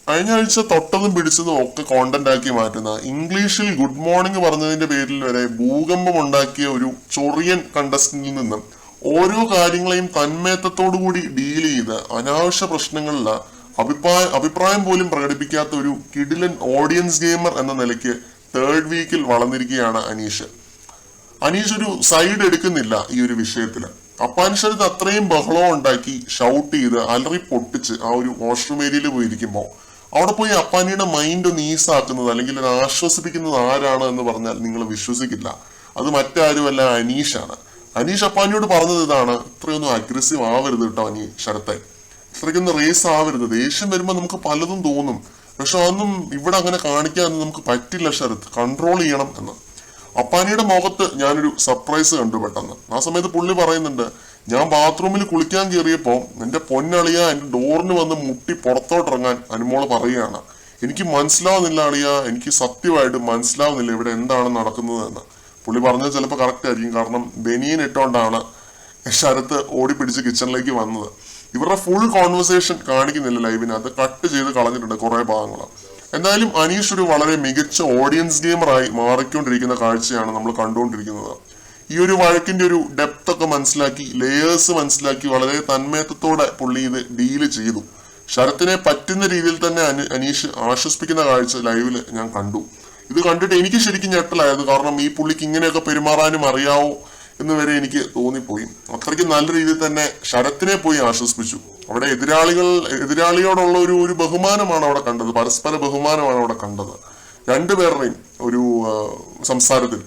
കഴിഞ്ഞ ആഴ്ച തൊട്ടതും പിടിച്ചതും ഒക്കെ കോണ്ടന്റ് ആക്കി മാറ്റുന്ന, ഇംഗ്ലീഷിൽ ഗുഡ് മോർണിംഗ് പറഞ്ഞതിന്റെ പേരിൽ വരെ ഭൂകമ്പം ഉണ്ടാക്കിയ ഒരു ചൊറിയൻ കണ്ടസ്റ്റന്റിൽ നിന്നും ഓരോ കാര്യങ്ങളെയും തന്മയത്വത്തോടു കൂടി ഡീൽ ചെയ്ത് അനാവശ്യ പ്രശ്നങ്ങളിൽ അഭിപ്രായം പോലും പ്രകടിപ്പിക്കാത്ത ഒരു കിടിലൻ ഓഡിയൻസ് ഗെയിമർ എന്ന നിലയ്ക്ക് തേർഡ് വീക്കിൽ വളർന്നിരിക്കുകയാണ് അനീഷ്. അനീഷ് ഒരു സൈഡ് എടുക്കുന്നില്ല ഈ ഒരു വിഷയത്തില്. അപ്പാൻഷരത്ത് അത്രയും ബഹളം ഉണ്ടാക്കി ഷൗട്ട് ചെയ്ത് അലറി പൊട്ടിച്ച് ആ ഒരു വാഷ്റൂം ഏരിയയിൽ പോയിരിക്കുമ്പോൾ അവിടെ പോയി അപ്പാനിയുടെ മൈൻഡ് ഒന്ന് ഈസാക്കുന്നത് അല്ലെങ്കിൽ അത് ആശ്വസിപ്പിക്കുന്നത് ആരാണ് എന്ന് പറഞ്ഞാൽ നിങ്ങൾ വിശ്വസിക്കില്ല. അത് മറ്റാരുമല്ല, അനീഷാണ്. അനീഷ് അപ്പാനിയോട് പറഞ്ഞത് ഇതാണ്: ഇത്രയൊന്നും അഗ്രസീവ് ആവരുത് കേട്ടോ അനീ ശരത്തെ, ഇത്രയ്ക്കൊന്നും റേസ് ആവരുത്. ദേഷ്യം വരുമ്പോൾ നമുക്ക് പലതും തോന്നും, പക്ഷെ അതൊന്നും ഇവിടെ അങ്ങനെ കാണിക്കാൻ നമുക്ക് പറ്റില്ല ശരത്ത്, കൺട്രോൾ ചെയ്യണം എന്ന്. അപ്പാനിയുടെ മുഖത്ത് ഞാനൊരു സർപ്രൈസ് കണ്ടു പെട്ടെന്ന്. ആ സമയത്ത് പുള്ളി പറയുന്നുണ്ട്, ഞാൻ ബാത്റൂമിൽ കുളിക്കാൻ കയറിയപ്പോൾ എന്റെ പൊന്നളിയ എന്റെ ഡോറിന് വന്ന് മുട്ടി പുറത്തോട്ടിറങ്ങാൻ അനുമോള് പറയുകയാണ്. എനിക്ക് മനസ്സിലാവുന്നില്ല അളിയ, എനിക്ക് സത്യമായിട്ട് മനസ്സിലാവുന്നില്ല ഇവിടെ എന്താണ് നടക്കുന്നത് എന്ന്. പുള്ളി പറഞ്ഞത് ചിലപ്പോൾ കറക്റ്റ് ആയിരിക്കും, കാരണം ബനിയൻ ഇട്ടുകൊണ്ടാണ് ശരത്ത് ഓടിപ്പിടിച്ച് കിച്ചണിലേക്ക് വന്നത്. ഇവരുടെ ഫുൾ കോൺവെർസേഷൻ കാണിക്കുന്നില്ല ലൈവിന്, അത് കട്ട് ചെയ്ത് കളഞ്ഞിട്ടുണ്ട് കുറെ ഭാഗങ്ങൾ. എന്തായാലും അനീഷ് ഒരു വളരെ മികച്ച ഓഡിയൻസ് ഗെയിമറായി മാറിക്കൊണ്ടിരിക്കുന്ന കാഴ്ചയാണ് നമ്മൾ കണ്ടുകൊണ്ടിരിക്കുന്നത്. ഈ ഒരു വഴക്കിന്റെ ഒരു ഡെപ്ത് ഒക്കെ മനസ്സിലാക്കി, ലേയേഴ്സ് മനസ്സിലാക്കി വളരെ തന്മയത്വത്തോടെ പുള്ളി ഇത് ഡീല് ചെയ്തു. ശരത്തിനെ പറ്റുന്ന രീതിയിൽ തന്നെ അനീഷ് ആശ്വസിപ്പിക്കുന്ന കാഴ്ച ലൈവില് ഞാൻ കണ്ടു. ഇത് കണ്ടിട്ട് എനിക്ക് ശരിക്കും ഞെട്ടലായത്, കാരണം ഈ പുള്ളിക്ക് ഇങ്ങനെയൊക്കെ പെരുമാറാനും അറിയാവോ എന്ന് വരെ എനിക്ക് തോന്നിപ്പോയി. അത്രയ്ക്ക് നല്ല രീതിയിൽ തന്നെ ശരത്തിനെ പോയി ആശ്വസിപ്പിച്ചു. അവിടെ എതിരാളിയോടുള്ള ഒരു ബഹുമാനമാണ് അവിടെ കണ്ടത്, പരസ്പര ബഹുമാനമാണ് അവിടെ കണ്ടത് രണ്ടുപേരുടെയും ഒരു സംസാരത്തിൽ.